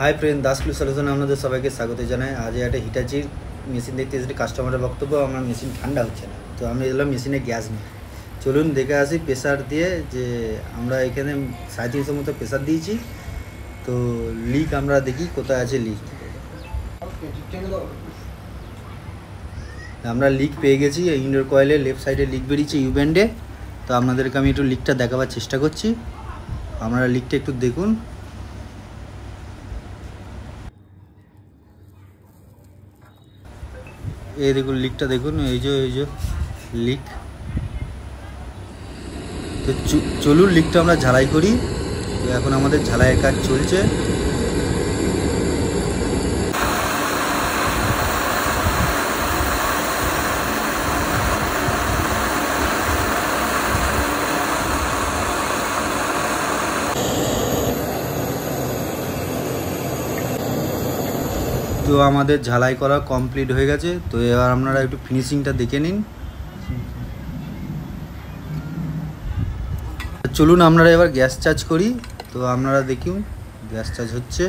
High friend दासकुल solution আপনাদের সবাইকে স্বাগত জানাই। আজ একটা হিটাচির মেশিন দেখতে এসেছি। কাস্টমারের বক্তব্য আমার মেশিন ঠান্ডা হচ্ছে না, তো আমি এলাম মেশিনে গ্যাস নিয়ে। চলুন দেখে আসি প্রেসার দিয়ে যে আমরা এখানে 350 মতো প্রেসার দিয়েছি, তো লিক আমরা দেখি কোথায় আছে লিক। আমরা লিক পেয়ে গেছি, ইনডোর কয়েলে লেফট সাইডে লিক বেরিয়েছে ইউ ব্যান্ডে। তো আপনাদেরকে আমি একটু লিকটা দেখাবার চেষ্টা করছি, আপনারা লিকটা একটু দেখুন। এই দেখুন লিকটা দেখুন, এই যে লিক। তো চলুন লিকটা আমরা ঝালাই করি। তো এখন আমাদের ঝালাইয়ের কাজ চলছে। তো আমাদের ঝালাই করা কমপ্লিট হয়ে গেছে। তো এবার আপনারা একটু ফিনিশিংটা দেখে নিন। চলুন আপনারা এবার গ্যাস চার্জ করি। তো আপনারা দেখুন গ্যাস চার্জ হচ্ছে।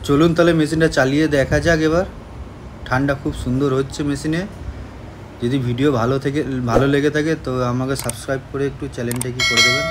চলুন তাহলে মেশিনটা চালিয়ে দেখা যাক। এবার ঠান্ডা খুব সুন্দর হচ্ছে মেশিনে। যদি ভিডিও ভালো লেগে থাকে তো আমাকে সাবস্ক্রাইব করে একটু চ্যানেলটা কি করে দেবেন।